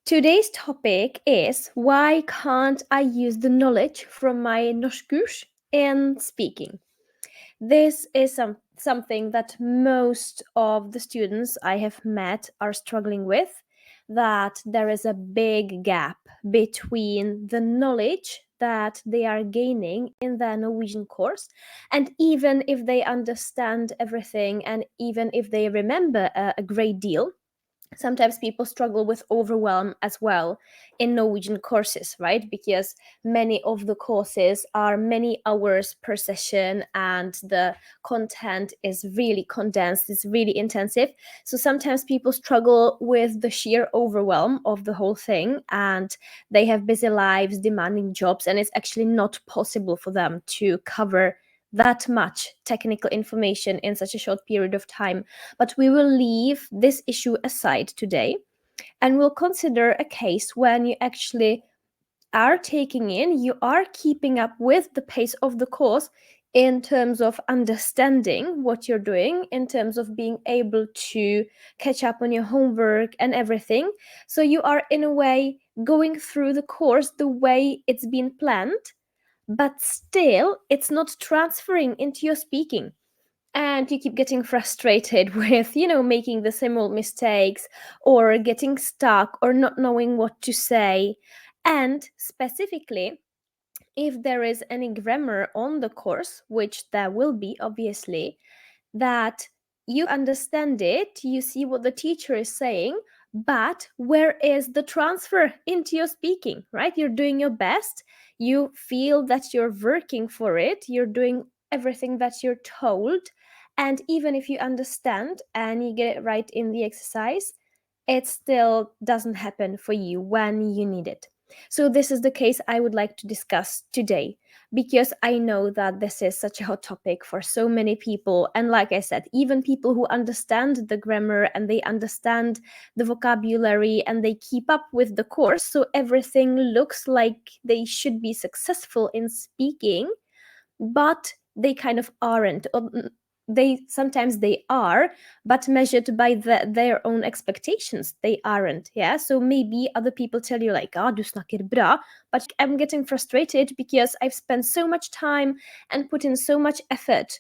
Today's topic is why can't I use the knowledge from my norskkurs in speaking? This is something that most of the students I have met are struggling with, that there is a big gap between the knowledge that they are gaining in their Norwegian course, and even if they understand everything and even if they remember a great deal, sometimes people struggle with overwhelm as well in Norwegian courses, right? Because many of the courses are many hours per session and the content is really condensed, it's really intensive. So sometimes people struggle with the sheer overwhelm of the whole thing, and they have busy lives, demanding jobs, and it's actually not possible for them to cover that much technical information in such a short period of time. But we will leave this issue aside today and we'll consider a case when you actually are taking in, you are keeping up with the pace of the course in terms of understanding what you're doing, in terms of being able to catch up on your homework and everything. So you are, in a way, going through the course the way it's been planned, but still it's not transferring into your speaking, and you keep getting frustrated with making the same old mistakes or getting stuck or not knowing what to say. And specifically, if there is any grammar on the course, which there will be obviously, that you understand it, you see what the teacher is saying, but where is the transfer into your speaking, right? You're doing your best, you feel that you're working for it, you're doing everything that you're told, and even if you understand and you get it right in the exercise, it still doesn't happen for you when you need it. So this is the case I would like to discuss today, because I know that this is such a hot topic for so many people. And like I said, even people who understand the grammar and they understand the vocabulary and they keep up with the course, so everything looks like they should be successful in speaking, but they kind of aren't. Or they sometimes they are, but measured by their own expectations, they aren't. Yeah, so maybe other people tell you like, du snakker bra, but I'm getting frustrated because I've spent so much time and put in so much effort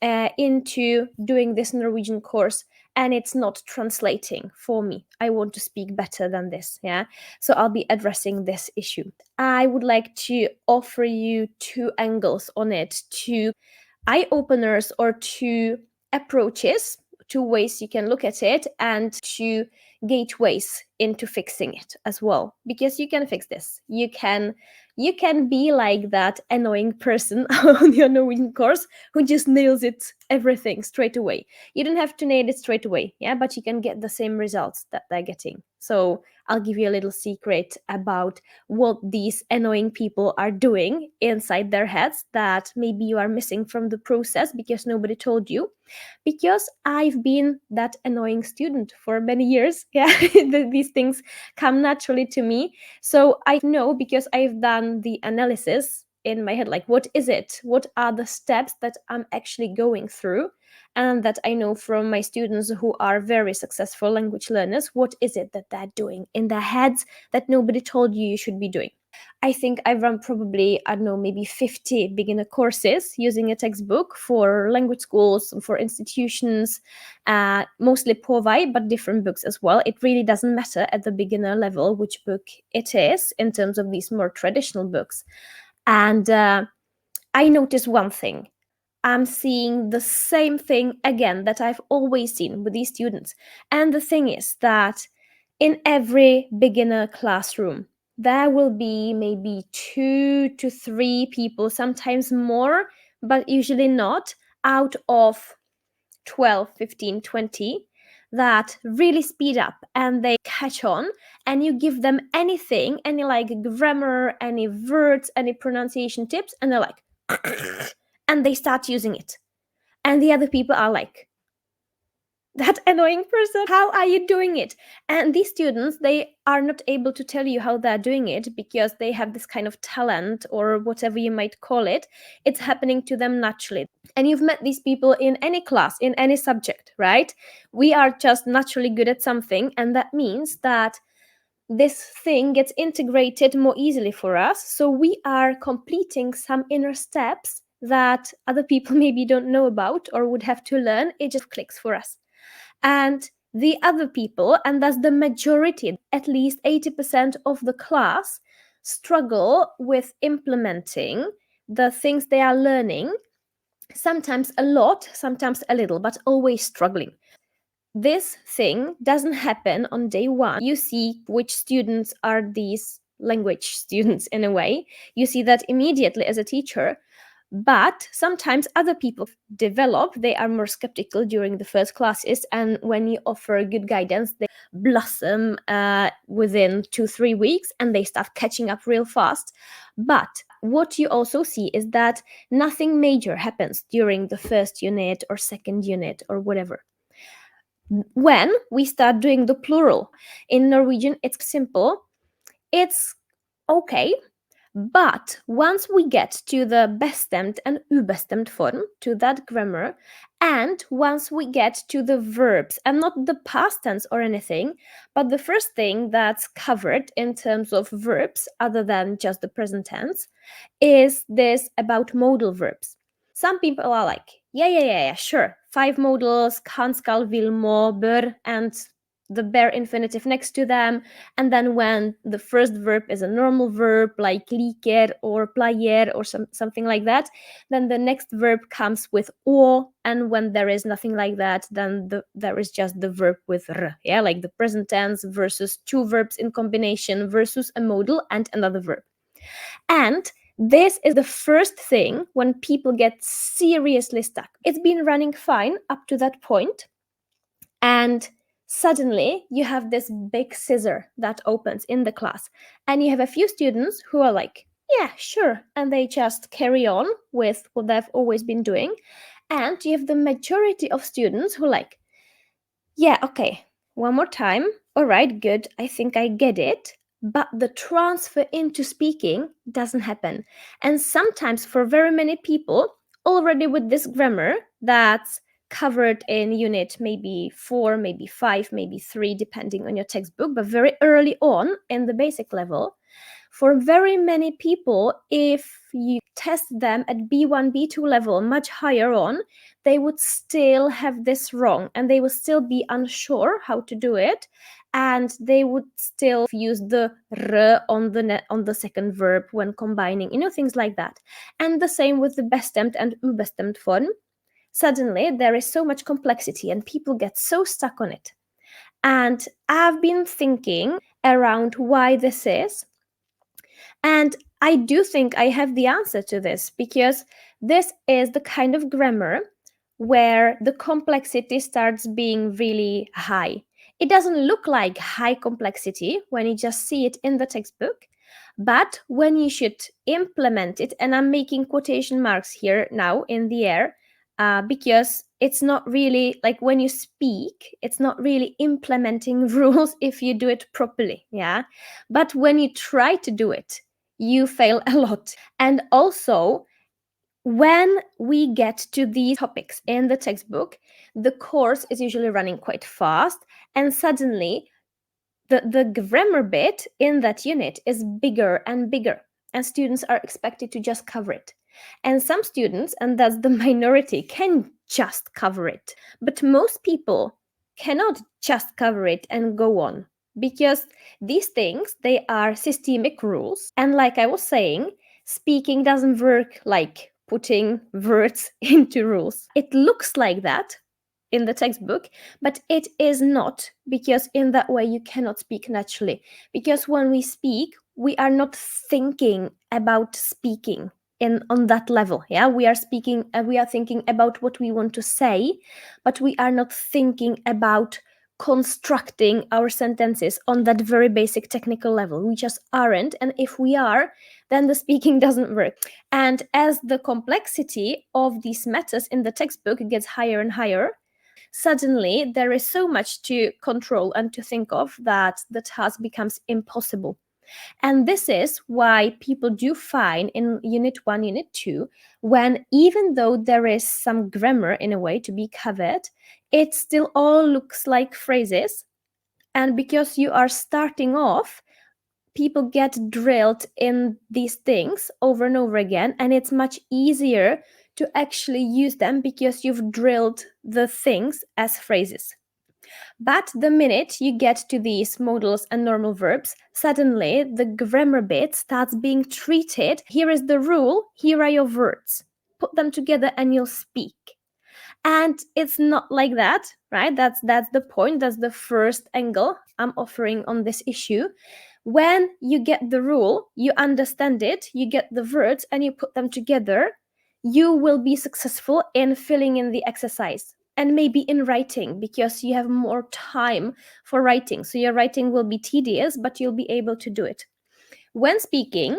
into doing this Norwegian course, and it's not translating for me. I want to speak better than this. Yeah, so I'll be addressing this issue. I would like to offer you two angles on it, two eye openers or two approaches, two ways you can look at it, and two gateways into fixing it as well, because you can fix this. You can be like that annoying person on your Norwegian course who just nails it everything straight away. You don't have to nail it straight away, yeah, but you can get the same results that they're getting. So I'll give you a little secret about what these annoying people are doing inside their heads that maybe you are missing from the process because nobody told you. Because I've been that annoying student for many years. Yeah, these things come naturally to me. So I know, because I've done the analysis in my head, like, what is it? What are the steps that I'm actually going through? And that I know from my students who are very successful language learners, what is it that they're doing in their heads that nobody told you should be doing. I think I've run probably, I don't know, maybe 50 beginner courses using a textbook for language schools, for institutions, mostly Povai, but different books as well. It really doesn't matter at the beginner level which book it is in terms of these more traditional books. And I noticed one thing. I'm seeing the same thing again that I've always seen with these students. And the thing is that in every beginner classroom, there will be maybe 2 to 3 people, sometimes more, but usually not, out of 12, 15, 20, that really speed up and they catch on, and you give them anything, any like grammar, any words, any pronunciation tips, and they're like, and they start using it. And the other people are like, that annoying person, how are you doing it? And these students, they are not able to tell you how they're doing it because they have this kind of talent or whatever you might call it. It's happening to them naturally. And you've met these people in any class, in any subject, right? We are just naturally good at something, and that means that this thing gets integrated more easily for us. So we are completing some inner steps that other people maybe don't know about or would have to learn. It just clicks for us. And the other people, and that's the majority, at least 80% of the class, struggle with implementing the things they are learning, sometimes a lot, sometimes a little, but always struggling. This thing doesn't happen on day one. You see which students are these language students in a way. You see that immediately as a teacher. But sometimes other people develop, they are more skeptical during the first classes. And when you offer good guidance, they blossom within 2-3 weeks and they start catching up real fast. But what you also see is that nothing major happens during the first unit or second unit or whatever. When we start doing the plural in Norwegian, it's simple, it's okay. But once we get to the bestemt and ubestemt form, to that grammar, and once we get to the verbs, and not the past tense or anything, but the first thing that's covered in terms of verbs, other than just the present tense, is this about modal verbs. Some people are like, yeah, sure. 5 modals, kan, skal, vil, må, bør, and the bare infinitive next to them. And then when the first verb is a normal verb like liker or player or something like that, then the next verb comes with o. And when there is nothing like that, then there is just the verb with r. Yeah, like the present tense versus 2 verbs in combination versus a modal and another verb. And this is the first thing when people get seriously stuck. It's been running fine up to that point, and suddenly you have this big scissor that opens in the class, and you have a few students who are like, yeah, sure, and they just carry on with what they've always been doing. And you have the majority of students who are like, yeah, okay, one more time. All right, good. I think I get it. But the transfer into speaking doesn't happen. And sometimes, for very many people, already with this grammar that's covered in unit maybe 4, maybe 5, maybe 3, depending on your textbook, but very early on in the basic level, for very many people, if you test them at B1, B2 level, much higher on, they would still have this wrong and they would still be unsure how to do it, and they would still use the r on the second verb when combining, things like that. And the same with the bestemt and ubestemt form. Suddenly there is so much complexity and people get so stuck on it. And I've been thinking around why this is, and I do think I have the answer to this, because this is the kind of grammar where the complexity starts being really high. It doesn't look like high complexity when you just see it in the textbook, but when you should implement it, and I'm making quotation marks here now in the air, because it's not really like when you speak, it's not really implementing rules if you do it properly, yeah? But when you try to do it, you fail a lot. And also, when we get to these topics in the textbook, the course is usually running quite fast, and suddenly the grammar bit in that unit is bigger and bigger, and students are expected to just cover it. And some students, and that's the minority, can just cover it. But most people cannot just cover it and go on, because these things, they are systemic rules. And like I was saying, speaking doesn't work like putting words into rules. It looks like that in the textbook, but it is not, because in that way you cannot speak naturally. Because when we speak, we are not thinking about speaking on that level. Yeah, we are speaking, we are thinking about what we want to say, but we are not thinking about constructing our sentences on that very basic technical level. We just aren't, and if we are, then the speaking doesn't work. And as the complexity of these matters in the textbook gets higher and higher, suddenly there is so much to control and to think of that the task becomes impossible. And this is why people do fine in Unit 1, Unit 2, when even though there is some grammar in a way to be covered, it still all looks like phrases. And because you are starting off, people get drilled in these things over and over again, and it's much easier to actually use them because you've drilled the things as phrases. But the minute you get to these modals and normal verbs, suddenly the grammar bit starts being treated. Here is the rule, here are your words. Put them together and you'll speak. And it's not like that, right? That's the point. That's the first angle I'm offering on this issue. When you get the rule, you understand it, you get the words and you put them together, you will be successful in filling in the exercise and maybe in writing because you have more time for writing. So your writing will be tedious, but you'll be able to do it. When speaking,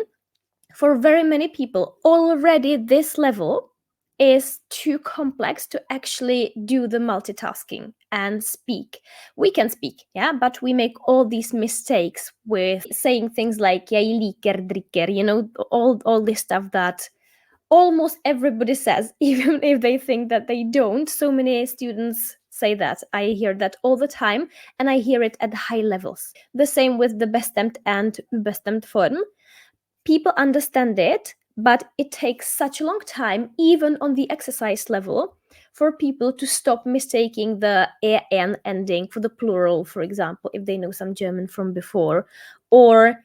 for very many people, already this level is too complex to actually do the multitasking and speak. We can speak, yeah, but we make all these mistakes with saying things like "jeg liker drikker," all this stuff that almost everybody says, even if they think that they don't. So many students say that. I hear that all the time, and I hear it at high levels. The same with the bestemt and ubestemt form. People understand it, but it takes such a long time, even on the exercise level, for people to stop mistaking the en ending for the plural, for example, if they know some German from before, or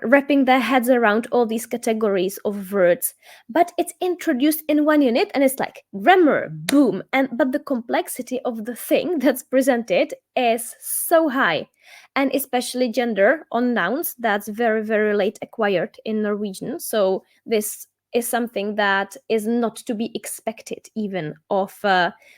wrapping their heads around all these categories of words. But it's introduced in one unit and it's like grammar, boom. But the complexity of the thing that's presented is so high, and especially gender on nouns, that's very, very late acquired in Norwegian. So this is something that is not to be expected even of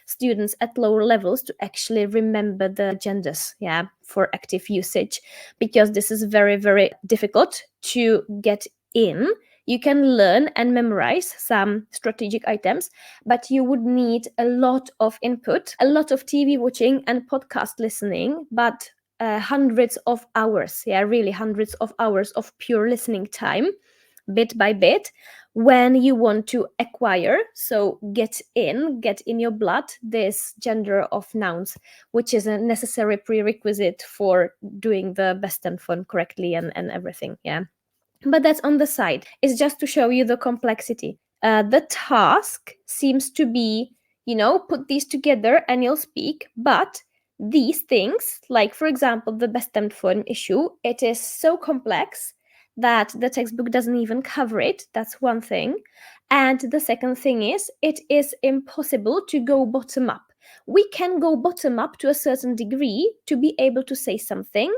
students at lower levels to actually remember the genders, yeah, for active usage, because this is very, very difficult to get in. You can learn and memorize some strategic items, but you would need a lot of input, a lot of TV watching and podcast listening, but hundreds of hours, yeah, really hundreds of hours of pure listening time, bit by bit, when you want to acquire, so get in your blood, this gender of nouns, which is a necessary prerequisite for doing the best and fun correctly and everything, yeah. But that's on the side. It's just to show you the complexity. The task seems to be, put these together and you'll speak. But these things, like for example, the bestemt form issue, it is so complex that the textbook doesn't even cover it. That's one thing. And the second thing is, it is impossible to go bottom up. We can go bottom up to a certain degree to be able to say something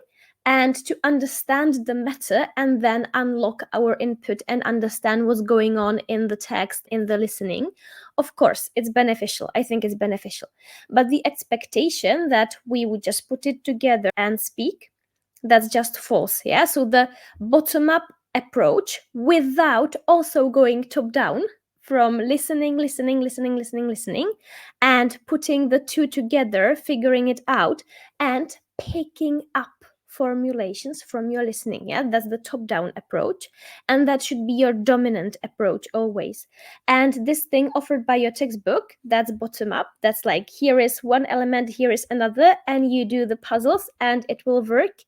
and to understand the matter and then unlock our input and understand what's going on in the text, in the listening. Of course, it's beneficial. I think it's beneficial. But the expectation that we would just put it together and speak, that's just false. Yeah. So the bottom up approach without also going top down from listening, and putting the two together, figuring it out, and picking up formulations from your listening. Yeah, that's the top down approach, and that should be your dominant approach always. And this thing offered by your textbook, that's bottom up. That's like, here is one element, here is another, and you do the puzzles and it will work.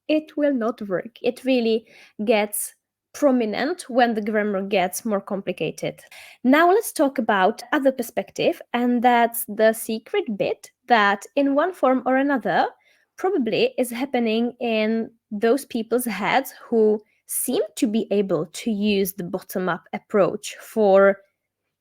It will not work. It really gets prominent when the grammar gets more complicated. Now let's talk about other perspective, and that's the secret bit that in one form or another probably is happening in those people's heads who seem to be able to use the bottom up approach for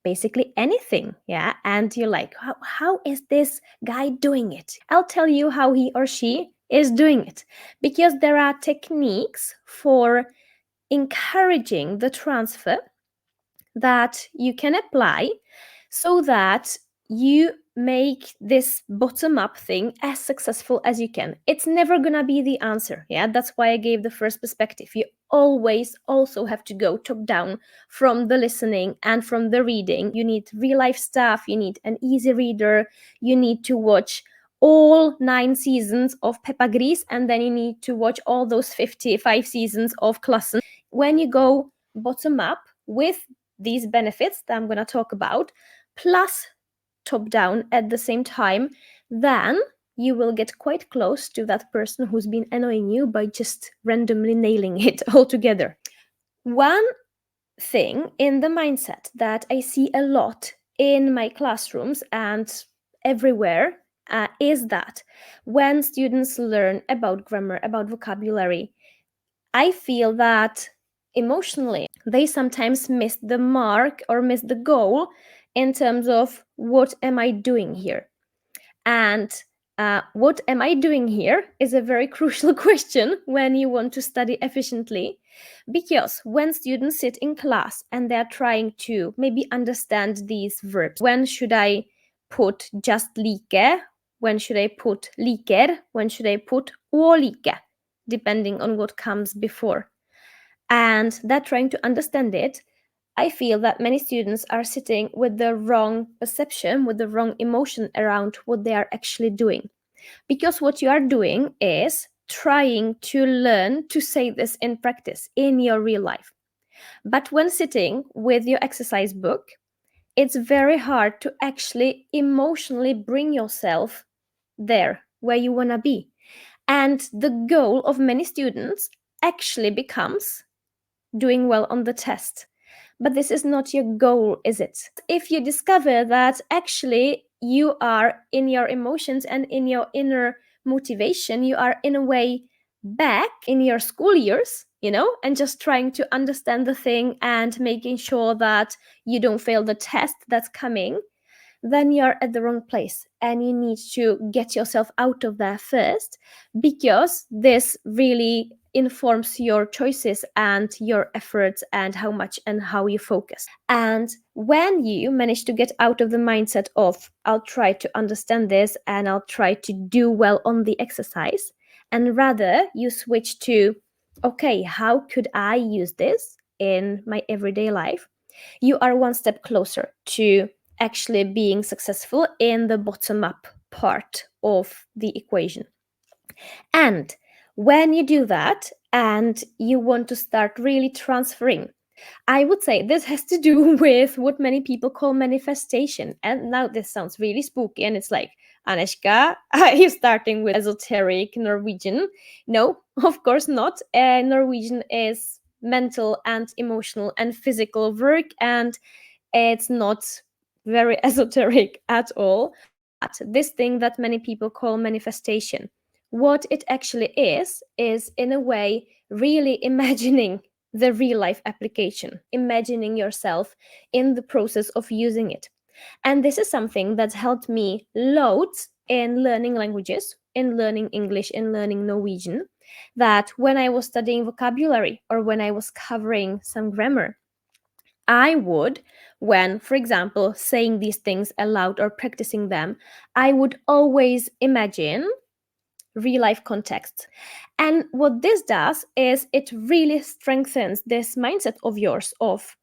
basically anything, yeah. And you're like, how is this guy doing it? I'll tell you how he or she is doing it, because there are techniques for encouraging the transfer that you can apply so that you make this bottom up thing as successful as you can. It's never gonna be the answer. Yeah, that's why I gave the first perspective. You always also have to go top down from the listening and from the reading. You need real life stuff, you need an easy reader, you need to watch all 9 seasons of Peppa Gris, and then you need to watch all those 55 seasons of Klassen. When you go bottom up with these benefits that I'm going to talk about, plus top down at the same time, then you will get quite close to that person who's been annoying you by just randomly nailing it all together. One thing in the mindset that I see a lot in my classrooms and everywhere is that when students learn about grammar, about vocabulary, I feel that emotionally they sometimes miss the mark or miss the goal in terms of what am I doing here? And what am I doing here is a very crucial question when you want to study efficiently. Because when students sit in class and they're trying to maybe understand these verbs, when should I put just like? When should I put liker? When should I put å like? Depending on what comes before. And they're trying to understand it. I feel that many students are sitting with the wrong perception, with the wrong emotion around what they are actually doing. Because what you are doing is trying to learn to say this in practice in your real life. But when sitting with your exercise book, it's very hard to actually emotionally bring yourself there where you want to be. And the goal of many students actually becomes doing well on the test. But this is not your goal, is it? If you discover that actually you are in your emotions and in your inner motivation, you are in a way back in your school years, and just trying to understand the thing and making sure that you don't fail the test that's coming, then you're at the wrong place and you need to get yourself out of there first, because this really informs your choices and your efforts and how much and how you focus. And when you manage to get out of the mindset of I'll try to understand this and I'll try to do well on the exercise, and rather you switch to okay, how could I use this in my everyday life, you are one step closer to actually being successful in the bottom up part of the equation. And when you do that and you want to start really transferring, I would say this has to do with what many people call manifestation. And now this sounds really spooky and it's like, Aneshka, are you starting with esoteric Norwegian? No, of course not. Norwegian is mental and emotional and physical work, and it's not very esoteric at all. But this thing that many people call manifestation, what it actually is in a way really imagining the real life application, imagining yourself in the process of using it. And this is something that's helped me loads in learning languages, in learning English, in learning Norwegian. That when I was studying vocabulary or when I was covering some grammar, I would, when, for example, saying these things aloud or practicing them, I would always imagine real life context. And what this does is it really strengthens this mindset of yours of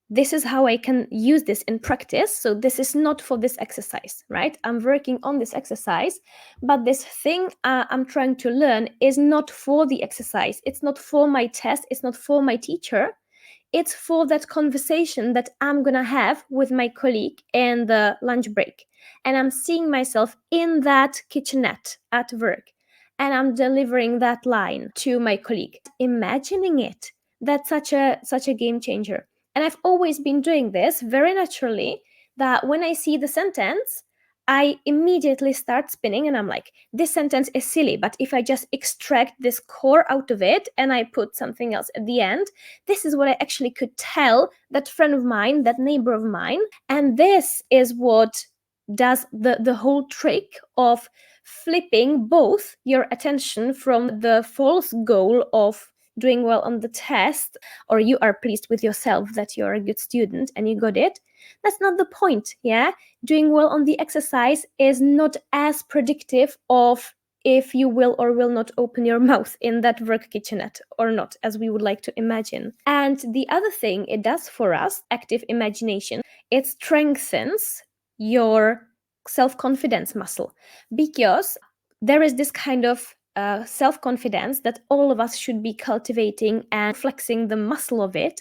this is how I can use this in practice. So this is not for this exercise, right? I'm working on this exercise, but this thing I'm trying to learn is not for the exercise. It's not for my test. It's not for my teacher. It's for that conversation that I'm gonna have with my colleague in the lunch break. And I'm seeing myself in that kitchenette at work. And I'm delivering that line to my colleague. Imagining it. That's such a game changer. And I've always been doing this very naturally, that when I see the sentence, I immediately start spinning and I'm like, this sentence is silly, but if I just extract this core out of it and I put something else at the end, this is what I actually could tell that friend of mine, that neighbor of mine. And this is what does the whole trick of flipping both your attention from the false goal of doing well on the test, or you are pleased with yourself that you're a good student and you got it. That's not the point. Yeah, doing well on the exercise is not as predictive of if you will or will not open your mouth in that work kitchenette or not, as we would like to imagine. And the other thing it does for us, active imagination, it strengthens your self-confidence muscle, because there is this kind of self-confidence that all of us should be cultivating and flexing the muscle of it,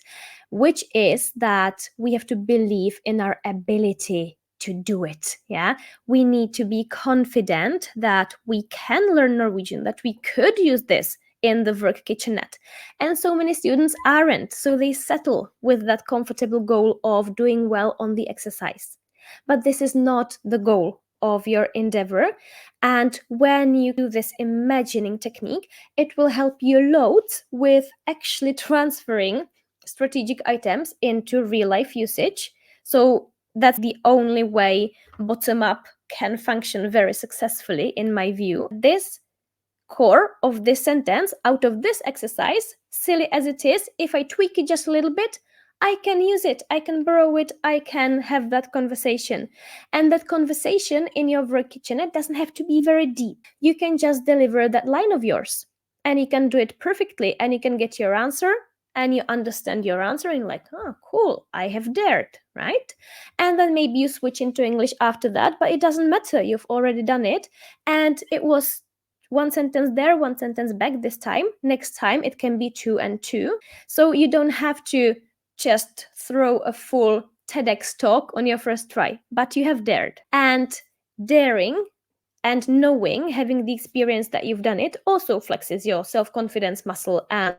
which is that we have to believe in our ability to do it. Yeah, we need to be confident that we can learn Norwegian, that we could use this in the work kitchenette. And so many students aren't, so they settle with that comfortable goal of doing well on the exercise. But this is not the goal of your endeavor. And when you do this imagining technique, it will help you loads with actually transferring strategic items into real life usage. So that's the only way bottom up can function very successfully, in my view. This core of this sentence, out of this exercise, silly as it is, if I tweak it just a little bit, I can use it, I can borrow it, I can have that conversation. And that conversation in your work kitchenette doesn't have to be very deep. You can just deliver that line of yours, and you can do it perfectly, and you can get your answer, and you understand your answer, and you're like, oh, cool, I have dared, right? And then maybe you switch into English after that, but it doesn't matter, you've already done it, and it was one sentence there, one sentence back this time. Next time it can be 2 and 2. So you don't have to just throw a full TEDx talk on your first try, but you have dared. And daring and knowing, having the experience that you've done it, also flexes your self-confidence muscle and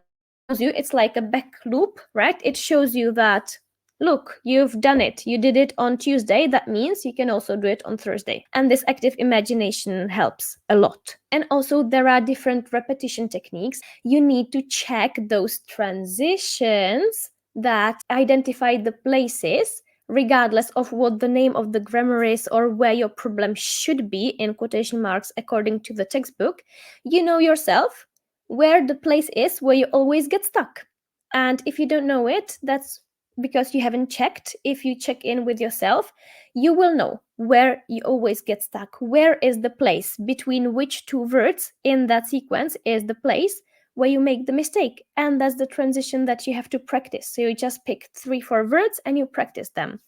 shows you, it's like a back loop, right? It shows you that, look, you've done it. You did it on Tuesday. That means you can also do it on Thursday. And this active imagination helps a lot. And also, there are different repetition techniques. You need to check those transitions that identify the places, regardless of what the name of the grammar is or where your problem should be, in quotation marks, according to the textbook. You know yourself where the place is where you always get stuck. And if you don't know it, that's because you haven't checked. If you check in with yourself, you will know where you always get stuck. Where is the place between which two words in that sequence is the place where you make the mistake? And that's the transition that you have to practice. So you just pick 3-4 words and you practice them.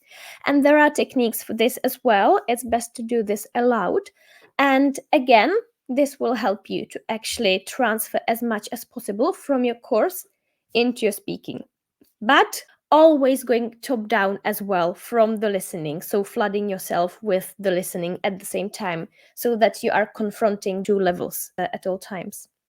And there are techniques for this as well. It's best to do this aloud. And again, this will help you to actually transfer as much as possible from your course into your speaking. But always going top down as well from the listening. So flooding yourself with the listening at the same time, so that you are confronting two levels at all times.